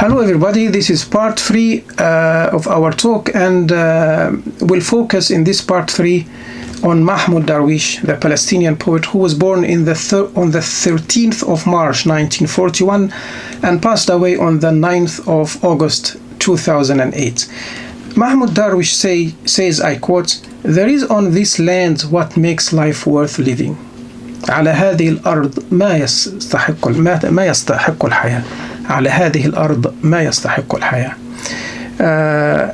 Hello everybody, this is part 3 of our talk, and we'll focus in this part 3 on Mahmoud Darwish, the Palestinian poet who was born on the 13th of March 1941 and passed away on the 9th of August 2008. Mahmoud Darwish says, I quote, "There is on this land what makes life worth living. على هذه الأرض ما يستحق الحياة. على هذه الأرض ما يستحق الحياة."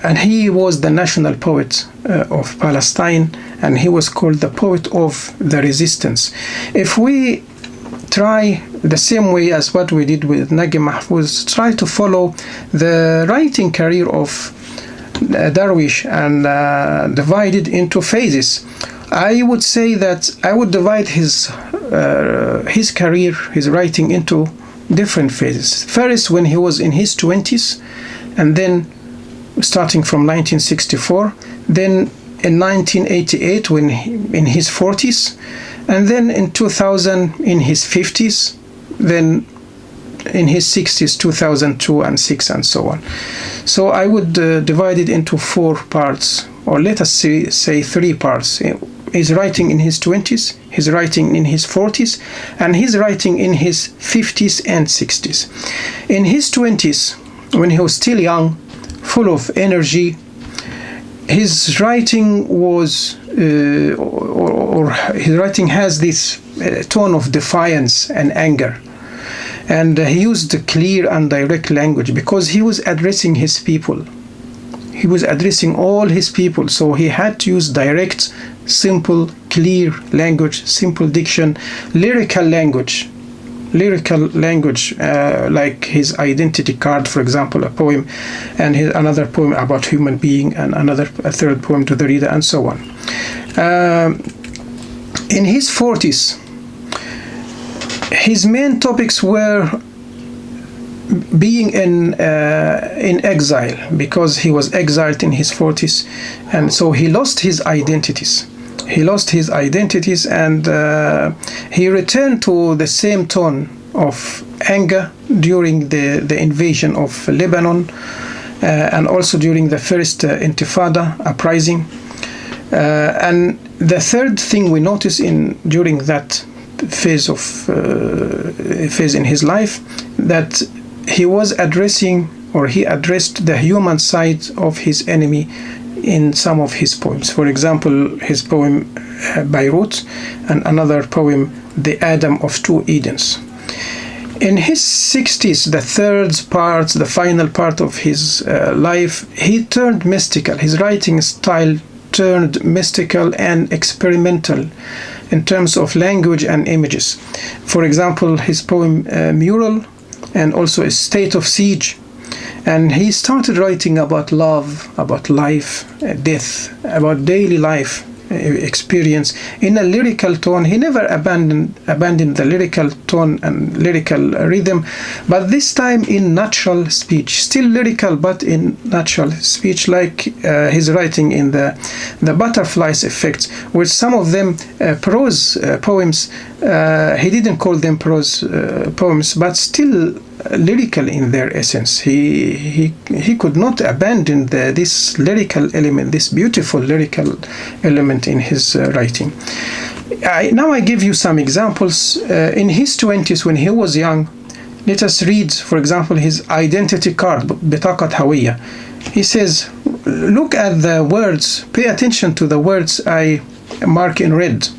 And he was the national poet of Palestine, and he was called the poet of the resistance. If we try the same way as what we did with Naguib Mahfouz, try to follow the writing career of Darwish and divide it into phases, I would say that I would divide his career, his writing, into different phases. First, when he was in his 20s, and then starting from 1964, then in 1988 when in his 40s, and then in 2000 in his 50s, then in his 60s, 2002 and 6 and so on. So I would divide it into 4 parts, or let us say 3 parts. His writing in his 20s, his writing in his 40s, and his writing in his 50s and 60s. In his 20s, when he was still young, full of energy, his writing was, or his writing has this tone of defiance and anger. And he used clear and direct language because he was addressing his people. He was addressing all his people, so he had to use direct, simple, clear language, simple diction, lyrical language, like his identity card, for example, a poem, and another poem about human being, and a third poem to the reader, and so on. In his 40s, his main topics were being in exile, because he was exiled in his 40s, and so he lost his identities. And he returned to the same tone of anger during the invasion of Lebanon, and also during the first Intifada uprising. And the third thing we notice during that phase in his life, that he was addressing, or he addressed the human side of his enemy in some of his poems. For example, his poem Beirut, and another poem, The Adam of Two Edens. In his 60s, the final part of his life, he turned mystical. His writing style turned mystical and experimental in terms of language and images. For example, his poem Mural, and also A State of Siege. And he started writing about love, about life, death, about daily life experience in a lyrical tone. He never abandoned the lyrical tone and lyrical rhythm, but this time in natural speech, still lyrical but in natural speech, like his writing in the Butterflies Effect, with some of them prose poems. He didn't call them prose poems, but still lyrical in their essence. He could not abandon this lyrical element, this beautiful lyrical element in his writing. Now I give you some examples. In his 20s, when he was young, let us read, for example, his identity card, بطاقة هوية. He says, look at the words, pay attention to the words I mark in red.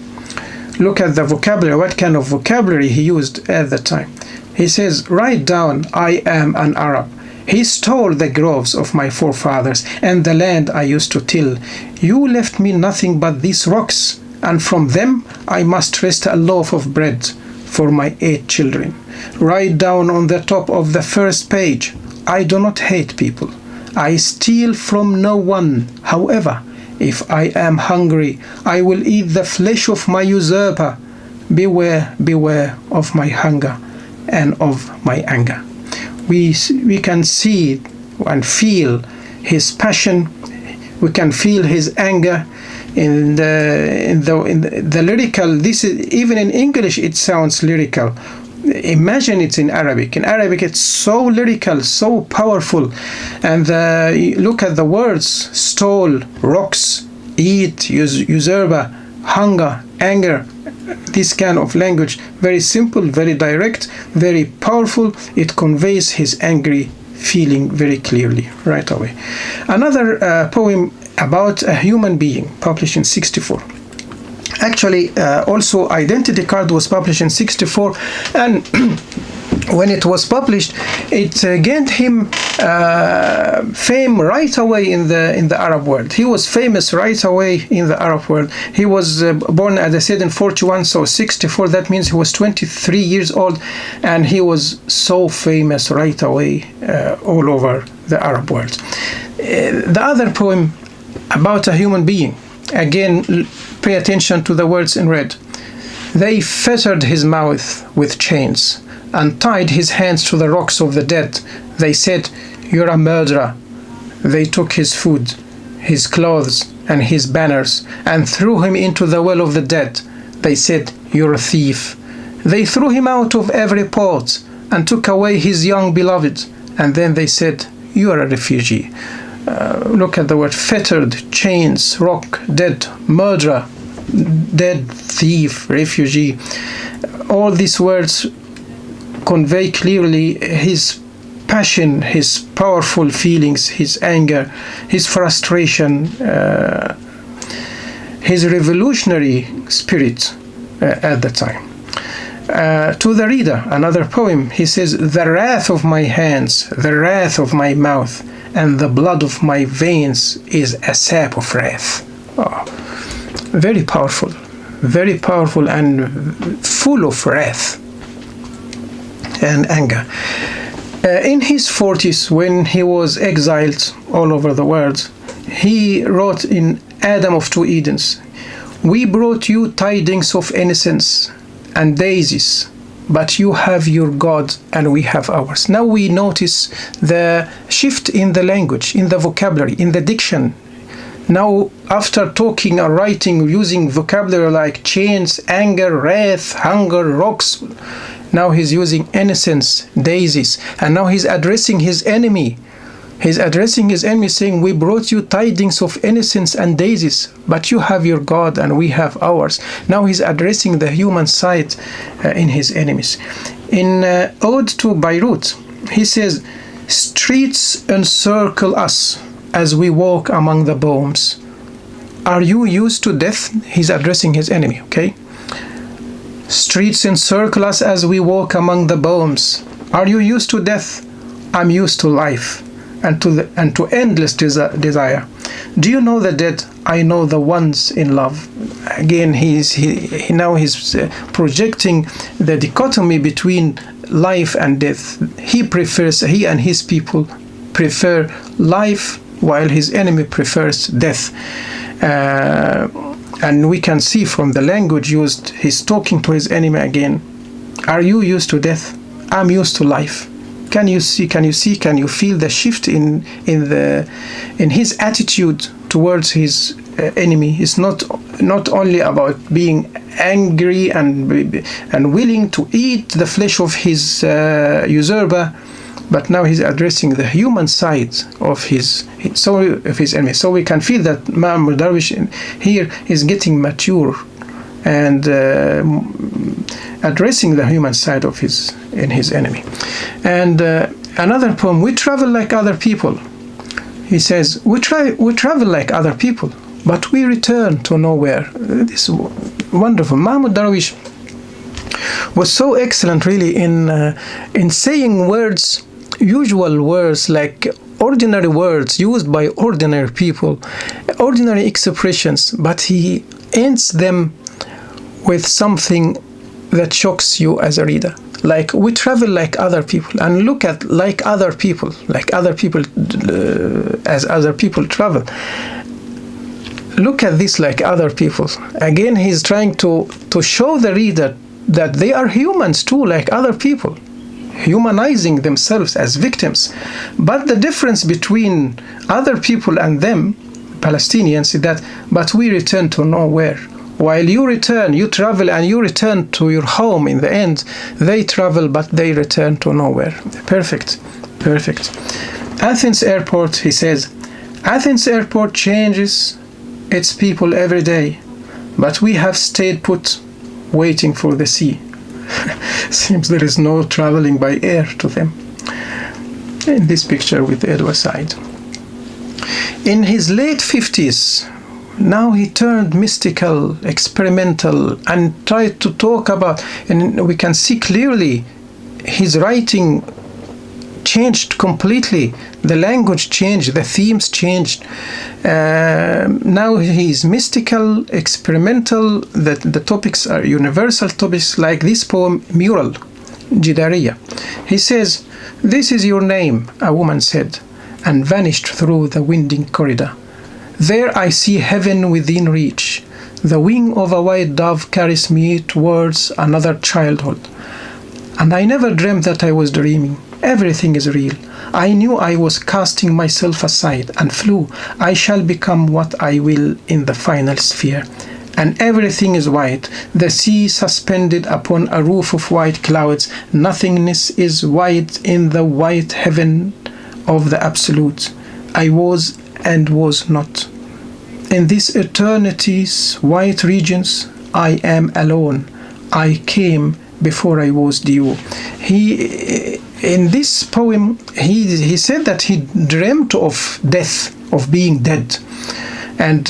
Look at the vocabulary, what kind of vocabulary he used at the time. He says, write down, I am an Arab. He stole the groves of my forefathers and the land I used to till. You left me nothing but these rocks, and from them I must wrest a loaf of bread for my 8 children. Write down on the top of the first page, I do not hate people. I steal from no one. However, if I am hungry, I will eat the flesh of my usurper. Beware, beware of my hunger and of my anger. We can see and feel his passion. We can feel his anger in the lyrical. This is, even in English it sounds lyrical. imagine it in Arabic. In Arabic, it's so lyrical, so powerful. And look at the words: stole, rocks, eat, usurper, hunger, anger. This kind of language, very simple, very direct, very powerful. It conveys his angry feeling very clearly right away. Another poem about a human being, published in 1964. Actually, also Identity Card was published in 1964, and when it was published, it gained him fame right away in the Arab world. He was famous right away in the Arab world. He was born, as I said, in 41, so 64. That means he was 23 years old, and he was so famous right away all over the Arab world. The other poem about a human being, again, pay attention to the words in red. They fettered his mouth with chains and tied his hands to the rocks of the dead. They said, "You're a murderer." They took his food, his clothes, and his banners, and threw him into the well of the dead. They said, "You're a thief." They threw him out of every port and took away his young beloved. And then they said, "You are a refugee." Look at the word: fettered, chains, rock, dead, murderer, dead, thief, refugee. All these words convey clearly his passion, his powerful feelings, his anger, his frustration, his revolutionary spirit at the time. To the reader, another poem, he says, "The wrath of my hands, the wrath of my mouth, and the blood of my veins is a sap of wrath." Oh, very powerful and full of wrath and anger. In his 40s, when he was exiled all over the world, he wrote in Adam of Two Edens, "We brought you tidings of innocence and daisies, but you have your God and we have ours." Now we notice the shift in the language, in the vocabulary, in the diction. Now, after talking or writing using vocabulary like chains, anger, wrath, hunger, rocks, now he's using innocence, daisies, and now he's addressing his enemy. He's addressing his enemy, saying, "We brought you tidings of innocence and daisies, but you have your God and we have ours." Now he's addressing the human side in his enemies. In Ode to Beirut, he says, "Streets encircle us as we walk among the bombs. Are you used to death?" He's addressing his enemy, okay? "Streets encircle us as we walk among the bombs. Are you used to death? I'm used to life and to endless desire. Do you know the dead? I know the ones in love." Again, he's projecting the dichotomy between life and death. He and his people prefer life, while his enemy prefers death. And we can see from the language used, he's talking to his enemy again. "Are you used to death? I'm used to life." Can you feel the shift in his attitude towards his enemy? It's not only about being angry and willing to eat the flesh of his usurper, but now he's addressing the human side of his enemy. So we can feel that Mahmoud Darwish here is getting mature and addressing the human side of his enemy. And another poem, "We travel like other people." He says, we travel like other people, but we return to nowhere." This is wonderful. Mahmoud Darwish was so excellent, really, in saying words, usual words, like ordinary words used by ordinary people, ordinary expressions, but he ends them with something that shocks you as a reader. Like, we travel like other people, and look at like other people as other people travel. Look at this, like other people. Again, he's trying to show the reader that they are humans too, like other people, humanizing themselves as victims. But the difference between other people and them, Palestinians, is that, but we return to nowhere. while you travel and you return to your home in the end. They travel, but they return to nowhere. Perfect. Athens airport, he says, Athens airport changes its people every day, but we have stayed put, waiting for the sea. Seems there is no traveling by air to them. In this picture with Edward Said. In his late 50s, now he turned mystical, experimental, and tried to talk about, and we can see clearly his writing changed completely. The language changed, the themes changed. Now he's mystical, experimental. The topics are universal topics, like this poem, Mural, Jidariya. He says, "This is your name," a woman said, and vanished through the winding corridor. There I see heaven within reach. The wing of a white dove carries me towards another childhood. And I never dreamt that I was dreaming. Everything is real. I knew I was casting myself aside and flew. I shall become what I will in the final sphere. And everything is white, the sea suspended upon a roof of white clouds. Nothingness is white in the white heaven of the Absolute. I was and was not. In these eternity's white regions, I am alone. I came before I was due. In this poem, he said that he dreamt of death, of being dead. And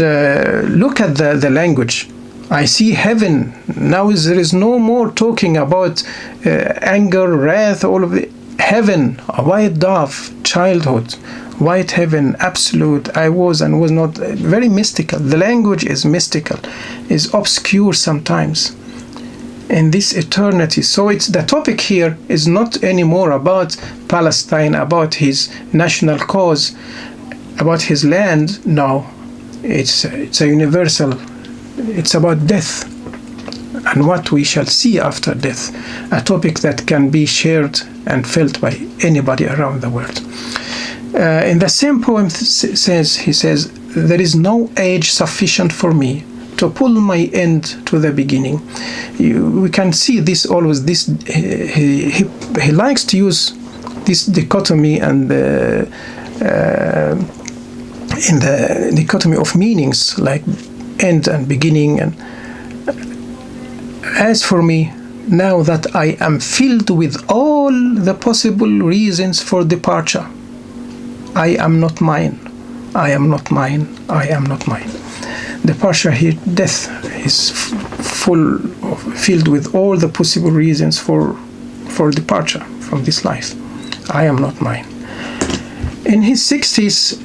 look at the language. I see heaven. Now there is no more talking about anger, wrath, all of the heaven, a white dove, childhood, white heaven, absolute, I was and was not. Very mystical. The language is mystical, is obscure sometimes. In this eternity. So it's the topic here is not anymore about Palestine, about his national cause, about his land. No, it's a universal. It's about death and what we shall see after death, a topic that can be shared and felt by anybody around the world. In the same poem he says, "There is no age sufficient for me to pull my end to the beginning." We can see this always. This he likes to use this dichotomy and in the dichotomy of meanings, like end and beginning. And as for me, now that I am filled with all the possible reasons for departure, I am not mine. I am not mine. I am not mine. Departure here, death, is filled with all the possible reasons for departure from this life. I am not mine. In his 60s,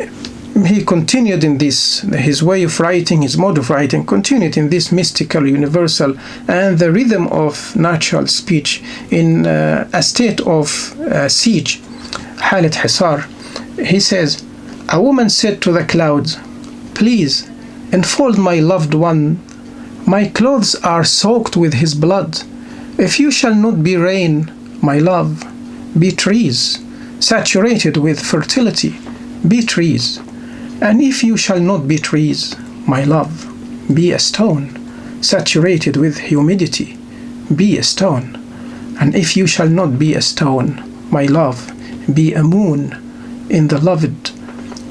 he continued in this, his way of writing, his mode of writing, continued in this mystical, universal, and the rhythm of natural speech in a state of siege, Halet Hisar. He says, "A woman said to the clouds, 'Please, enfold my loved one. My clothes are soaked with his blood. If you shall not be rain, my love, be trees, saturated with fertility, be trees. And if you shall not be trees, my love, be a stone, saturated with humidity, be a stone. And if you shall not be a stone, my love, be a moon in the loved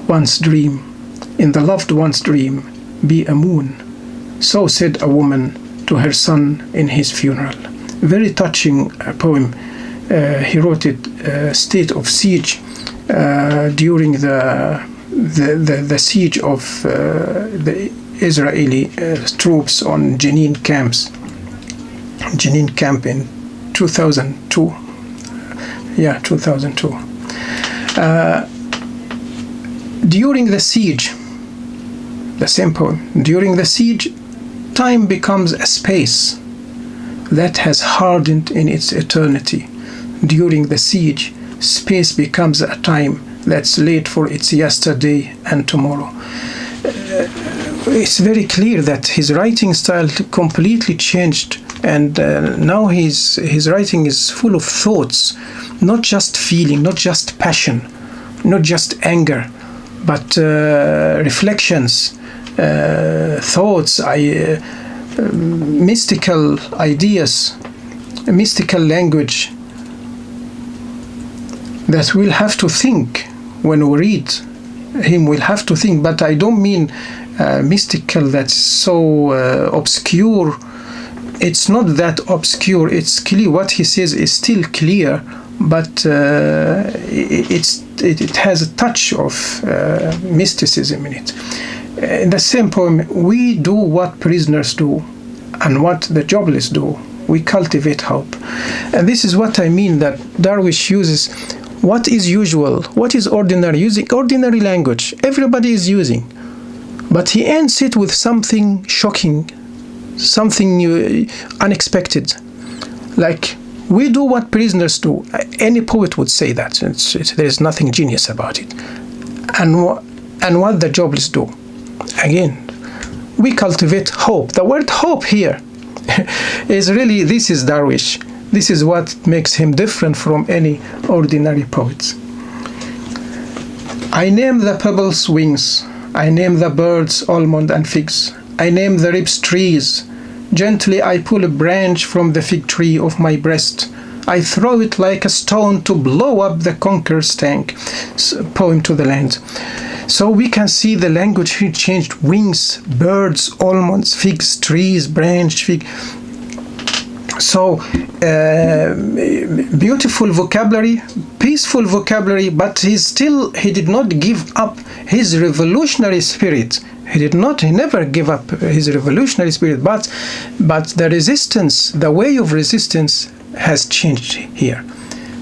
one's dream. In the loved one's dream, be a moon.' So said a woman to her son in his funeral." Very touching poem. He wrote it state of siege during the siege of the Israeli troops on Jenin camp in 2002. 2002. During the siege, the same poem, during the siege, time becomes a space that has hardened in its eternity. During the siege, space becomes a time that's late for its yesterday and tomorrow. It's very clear that his writing style completely changed, and now his writing is full of thoughts, not just feeling, not just passion, not just anger, but reflections, thoughts. mystical ideas, a mystical language that we'll have to think when we read him. We'll have to think, but I don't mean mystical that's so obscure. It's not that obscure. It's clear. What he says is still clear, but it has a touch of mysticism in it. In the same poem, we do what prisoners do and what the jobless do. We cultivate hope. And this is what I mean, that Darwish uses what is usual, what is ordinary, using ordinary language. Everybody is using. But he ends it with something shocking, something new, unexpected. Like, we do what prisoners do. Any poet would say that. There is nothing genius about it. And what the jobless do. Again, we cultivate hope. The word hope here is really, this is Darwish. This is what makes him different from any ordinary poet. I name the pebbles wings. I name the birds almond and figs. I name the ribs trees. Gently I pull a branch from the fig tree of my breast. I throw it like a stone to blow up the conqueror's tank. Poem to the land. So we can see the language here changed. Wings, birds, almonds, figs, trees, branch, fig. So beautiful vocabulary, peaceful vocabulary, but he did not give up his revolutionary spirit. He never gave up his revolutionary spirit, but the resistance, the way of resistance has changed here.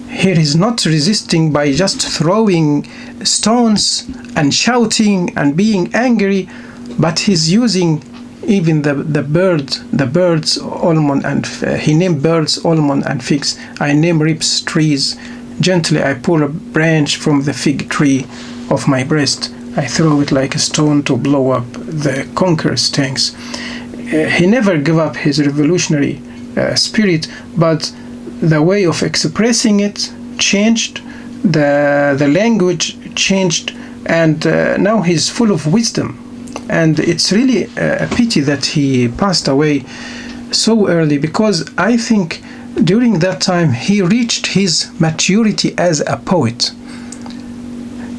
Here he's not resisting by just throwing stones and shouting and being angry, but he's using even the birds, almond, and he named birds, almond, and figs. I name ribs, trees. Gently I pull a branch from the fig tree of my breast. I throw it like a stone to blow up the conqueror's tanks. He never gave up his revolutionary spirit, but the way of expressing it changed, the language changed, and now he's full of wisdom. And it's really a pity that he passed away so early, because I think during that time he reached his maturity as a poet.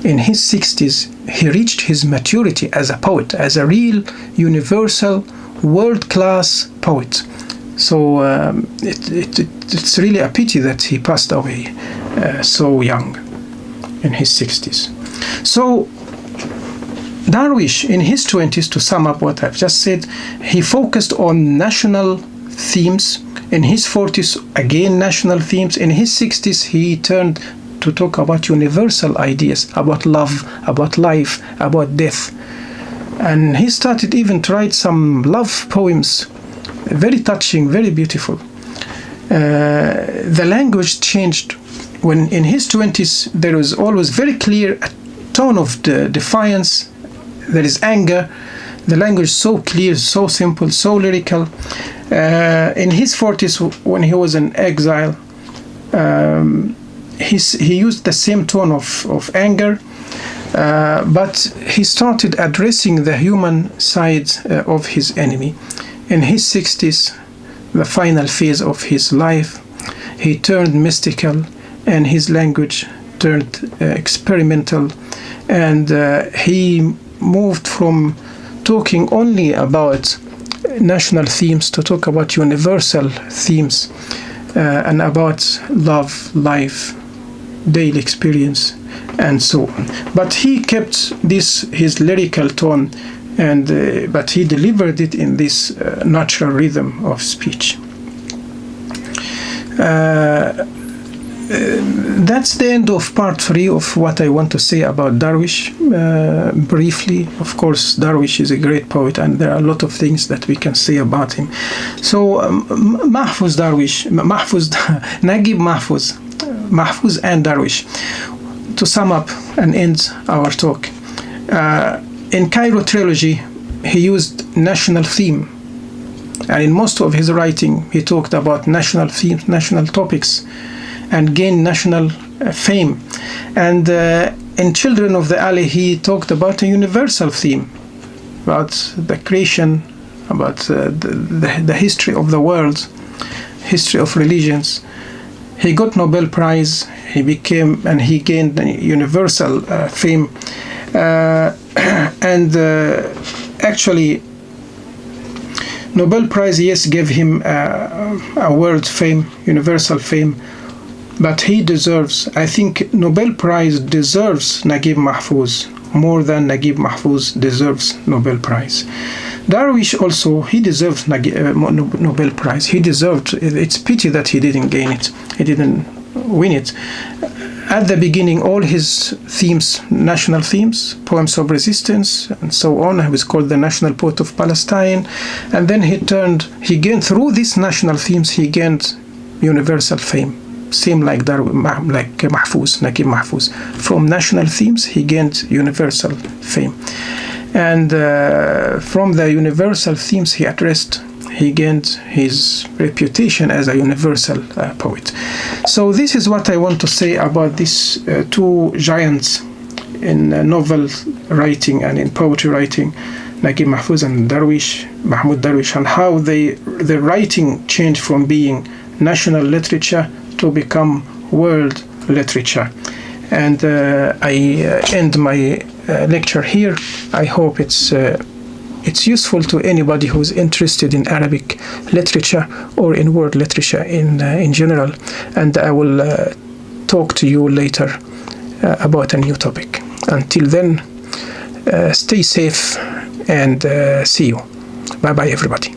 In his 60s, he reached his maturity as a poet, as a real, universal, world-class poet. So it's really a pity that he passed away so young, in his 60s. So Darwish, in his 20s, to sum up what I've just said, he focused on national themes. In his 40s, again, national themes. In his 60s, he turned to talk about universal ideas, about love, about life, about death. And he started even to write some love poems, very touching, very beautiful. The language changed. When in his 20s, there was always very clear a tone of defiance. There is anger. The language so clear, so simple, so lyrical. In his 40s, when he was in exile, he used the same tone of anger, but he started addressing the human side of his enemy. In his 60s, the final phase of his life, he turned mystical, and his language turned experimental, and he moved from talking only about national themes to talk about universal themes, and about love, life, daily experience, and so on. But he kept his lyrical tone, and but he delivered it in this natural rhythm of speech. That's the end of part 3 of what I want to say about Darwish. Briefly, of course, Darwish is a great poet, and there are a lot of things that we can say about him. So, Mahfouz Darwish, Naguib Mahfouz and Darwish. To sum up and end our talk, in Cairo Trilogy, he used national theme, and in most of his writing, he talked about national themes, national topics, and gained national fame. And in Children of the Alley, he talked about a universal theme, about the creation about the history of the world, history of religions. He got Nobel Prize. He gained universal fame, and actually, Nobel Prize, yes, gave him a world fame, universal fame, but he deserves, I think Nobel Prize deserves Naguib Mahfouz more than Naguib Mahfouz deserves Nobel Prize. Darwish also, he deserves Nobel Prize. He deserved, it's pity that he didn't gain it. He didn't win it. At the beginning, all his themes, national themes, poems of resistance, and so on, he was called the national poet of Palestine. And then he gained, through these national themes, he gained universal fame. Same like Mahfouz, Naguib Mahfouz. From national themes, he gained universal fame. And from the universal themes he addressed, he gained his reputation as a universal poet. So this is what I want to say about these two giants in novel writing and in poetry writing, Naguib Mahfouz and Mahmoud Darwish, and how their writing changed from being national literature to become world literature. And I end my lecture here. I hope it's useful to anybody who's interested in Arabic literature or in world literature in general. And I will talk to you later about a new topic. Until then, stay safe and see you. Bye bye, everybody.